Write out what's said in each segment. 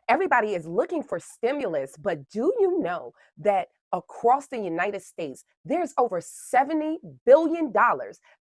Everybody is looking for stimulus, but do you know that across the United States, there's over $70 billion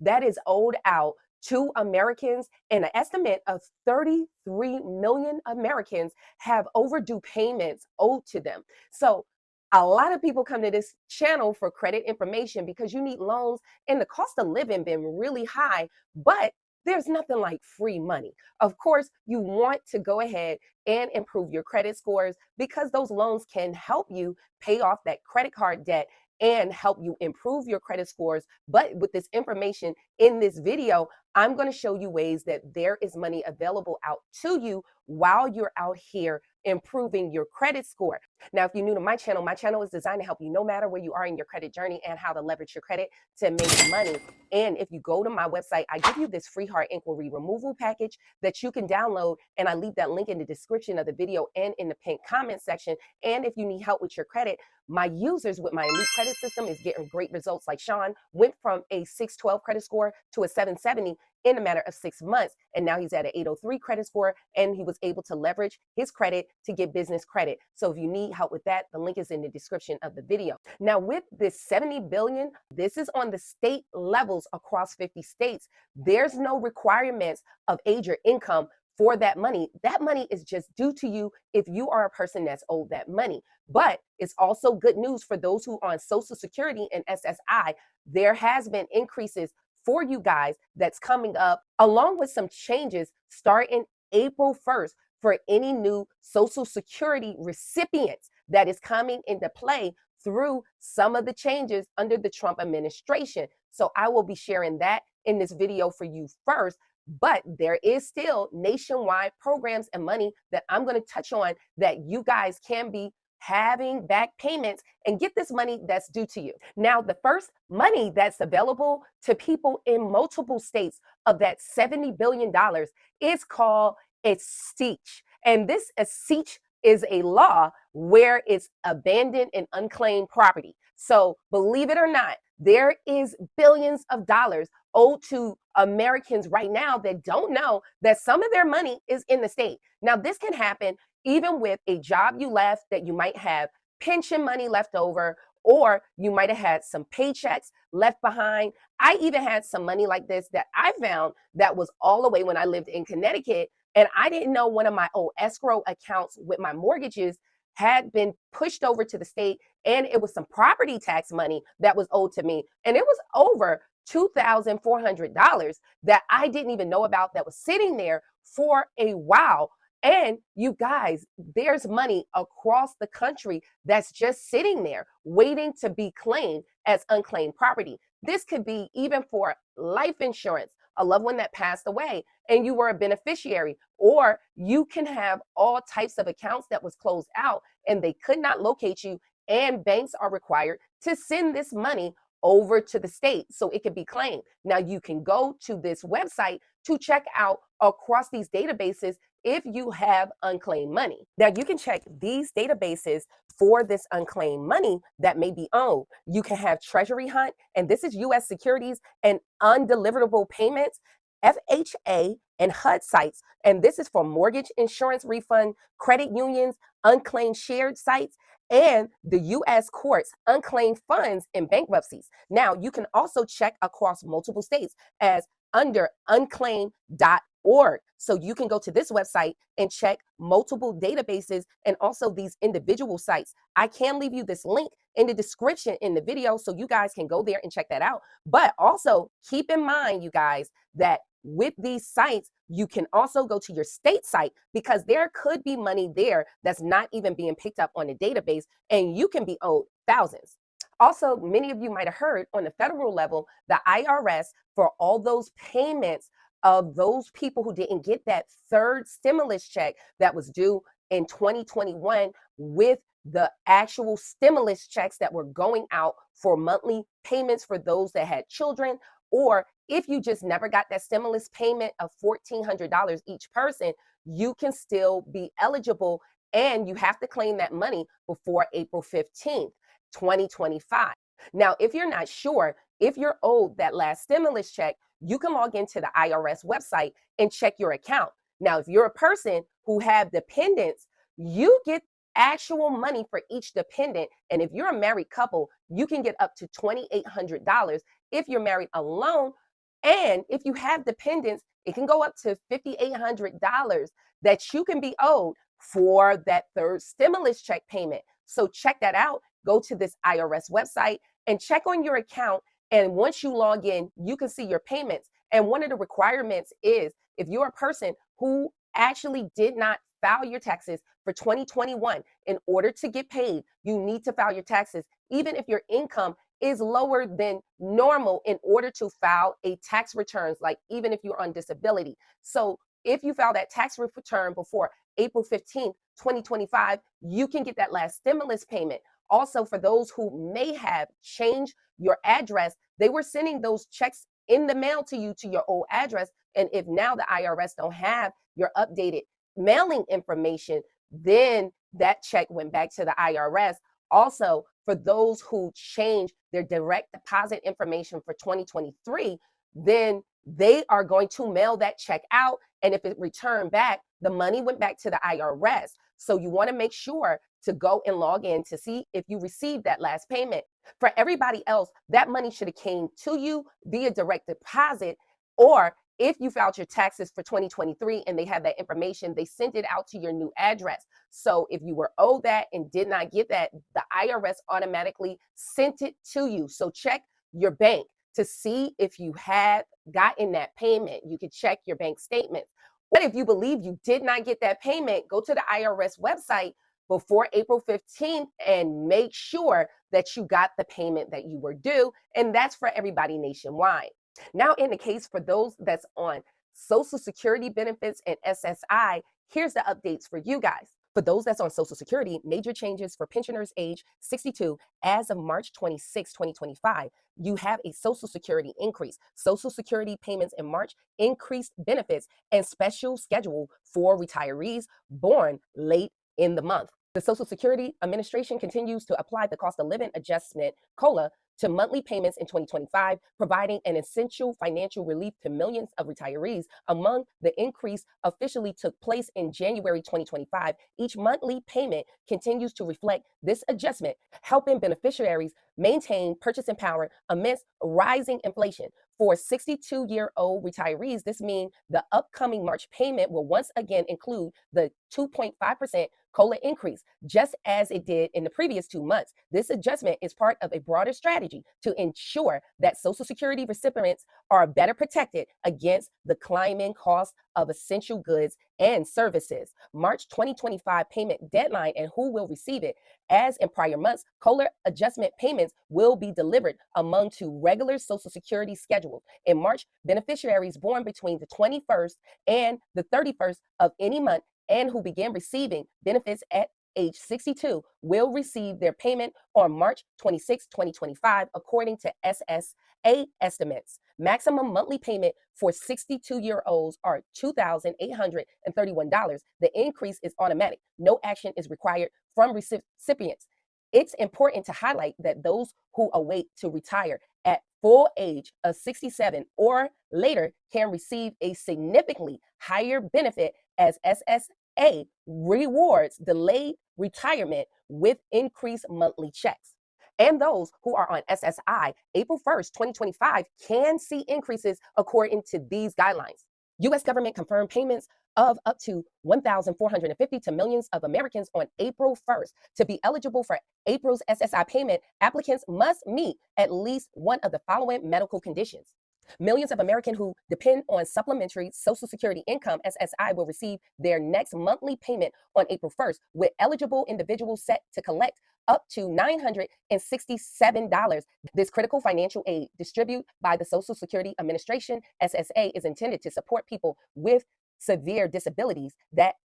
that is owed out to Americans, and an estimate of 33 million Americans have overdue payments owed to them. So, a lot of people come to this channel for credit information because you need loans and the cost of living been really high, but there's nothing like free money. Of course, you want to go ahead and improve your credit scores because those loans can help you pay off that credit card debt and help you improve your credit scores. But with this information in this video, I'm going to show you ways that there is money available out to you while you're out here improving your credit score. Now, if you're new to my channel is designed to help you no matter where you are in your credit journey and how to leverage your credit to make money. And if you go to my website, I give you this free heart inquiry removal package that you can download, and I leave that link in the description of the video and in the pinned comment section. And if you need help with your credit, my users with my elite credit system is getting great results. Like Sean went from a 612 credit score to a 770 in a matter of 6 months, and now he's at an 803 credit score, and he was able to leverage his credit to get business credit. So if you need help with that, the link is in the description of the video. Now, with this 70 billion, this is on the state levels across 50 states. There's no requirements of age or income for that money. That money is just due to you if you are a person that's owed that money. But it's also good news for those who are on Social Security and SSI. There has been increases for you guys that's coming up, along with some changes starting April 1st for any new Social Security recipients that is coming into play through some of the changes under the Trump administration. So I will be sharing that in this video for you first. But there is still nationwide programs and money that I'm going to touch on that you guys can be having back payments and get this money that's due to you. Now, the first money that's available to people in multiple states of that $70 billion is called a SSI. And this SSI is a law where it's abandoned and unclaimed property. So believe it or not, there is billions of dollars owed to Americans right now that don't know that some of their money is in the state. Now, this can happen even with a job you left that you might have pension money left over, or you might have had some paychecks left behind. I even had some money like this that I found that was all the way when I lived in Connecticut, and I didn't know one of my old escrow accounts with my mortgages had been pushed over to the state, and it was some property tax money that was owed to me, and it was over $2,400 that I didn't even know about that was sitting there for a while. And you guys, there's money across the country that's just sitting there waiting to be claimed as unclaimed property. This could be even for life insurance, a loved one that passed away and you were a beneficiary, or you can have all types of accounts that was closed out and they could not locate you, and banks are required to send this money over to the state so it can be claimed. Now you can go to this website to check out across these databases if you have unclaimed money. Now you can check these databases for this unclaimed money that may be owed. You can have Treasury Hunt, and this is U.S. Securities and Undeliverable Payments, FHA, and HUD sites. And this is for mortgage insurance refund, credit unions, unclaimed shared sites, and the U.S. courts, unclaimed funds, and bankruptcies. Now, you can also check across multiple states as under unclaimed.org. So you can go to this website and check multiple databases and also these individual sites. I can leave you this link in the description in the video so you guys can go there and check that out. But also keep in mind, you guys, that with these sites, you can also go to your state site because there could be money there that's not even being picked up on the database, and you can be owed thousands. Also, many of you might have heard on the federal level, the IRS, for all those payments of those people who didn't get that third stimulus check that was due in 2021, with the actual stimulus checks that were going out for monthly payments for those that had children, or if you just never got that stimulus payment of $1,400 each person, you can still be eligible, and you have to claim that money before April 15th, 2025. Now, if you're not sure if you're owed that last stimulus check, you can log into the IRS website and check your account. Now, if you're a person who have dependents, you get actual money for each dependent. And if you're a married couple, you can get up to $2,800 if you're married alone. And if you have dependents, it can go up to $5,800 that you can be owed for that third stimulus check payment. So check that out. Go to this IRS website and check on your account. And once you log in, you can see your payments. And one of the requirements is if you're a person who actually did not file your taxes for 2021, in order to get paid, you need to file your taxes, even if your income is lower than normal, in order to file a tax returns, like even if you're on disability. So if you file that tax return before April 15th, 2025, you can get that last stimulus payment. Also, for those who may have changed your address, they were sending those checks in the mail to you to your old address. And if now the IRS don't have your updated mailing information, then that check went back to the IRS. Also, for those who change their direct deposit information for 2023, then they are going to mail that check out. And if it returned back, the money went back to the IRS. So you want to make sure to go and log in to see if you received that last payment. For everybody else, that money should have came to you via direct deposit, or if you filed your taxes for 2023 and they have that information, they sent it out to your new address. So if you were owed that and did not get that, the IRS automatically sent it to you. So check your bank to see if you have gotten that payment. You can check your bank statements. But if you believe you did not get that payment, go to the IRS website before April 15th and make sure that you got the payment that you were due. And that's for everybody nationwide. Now, in the case for those that's on Social Security benefits and SSI, here's the updates for you guys. For those that's on Social Security, major changes for pensioners age 62 as of March 26, 2025. You have a Social Security increase. Social Security payments in March increased benefits and special schedule for retirees born late in the month. The Social Security Administration continues to apply the cost of living adjustment, COLA, to monthly payments in 2025, providing an essential financial relief to millions of retirees. Among the increase officially took place in January 2025. Each monthly payment continues to reflect this adjustment, helping beneficiaries maintain purchasing power amidst rising inflation. For 62-year-old retirees, this means the upcoming March payment will once again include the 2.5% COLA increase, just as it did in the previous 2 months. This adjustment is part of a broader strategy to ensure that Social Security recipients are better protected against the climbing cost of essential goods and services. March 2025 payment deadline and who will receive it. As in prior months, COLA adjustment payments will be delivered among two regular Social Security schedules. In March, beneficiaries born between the 21st and the 31st of any month and who began receiving benefits at age 62 will receive their payment on March 26, 2025, according to SSA estimates. Maximum monthly payment for 62-year-olds are $2,831. The increase is automatic. No action is required from recipients. It's important to highlight that those who await to retire at full age of 67 or later can receive a significantly higher benefit, as SSA rewards delayed retirement with increased monthly checks. And those who are on SSI April 1st, 2025 can see increases according to these guidelines. U.S. government confirmed payments of up to $1,450 to millions of Americans on April 1st. To be eligible for April's SSI payment, applicants must meet at least one of the following medical conditions. Millions of Americans who depend on supplementary Social Security income, SSI, will receive their next monthly payment on April 1st, with eligible individuals set to collect up to $967. This critical financial aid distributed by the Social Security Administration, SSA, is intended to support people with severe disabilities that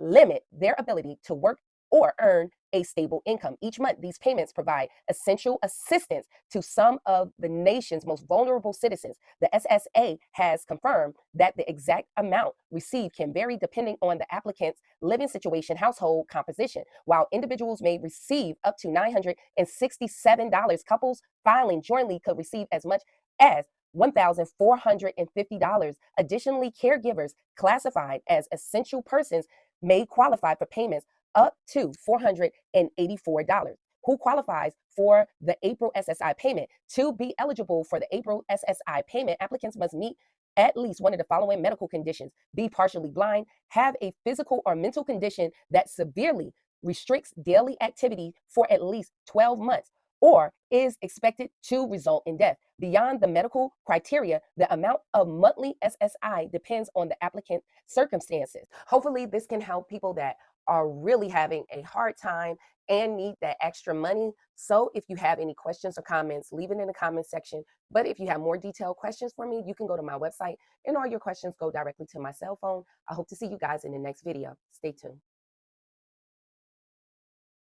limit their ability to work or earn a stable income. Each month, these payments provide essential assistance to some of the nation's most vulnerable citizens. The SSA has confirmed that the exact amount received can vary depending on the applicant's living situation, household composition. While individuals may receive up to $967, couples filing jointly could receive as much as $1,450. Additionally, caregivers classified as essential persons may qualify for payments up to $484. Who qualifies for the April SSI payment? To be eligible for the April SSI payment, applicants must meet at least one of the following medical conditions: be partially blind, have a physical or mental condition that severely restricts daily activity for at least 12 months, or is expected to result in death. Beyond the medical criteria, the amount of monthly SSI depends on the applicant's circumstances. Hopefully, this can help people that are really having a hard time and need that extra money. So if you have any questions or comments, leave it in the comment section. But if you have more detailed questions for me, you can go to my website and all your questions go directly to my cell phone. I hope to see you guys in the next video. Stay tuned.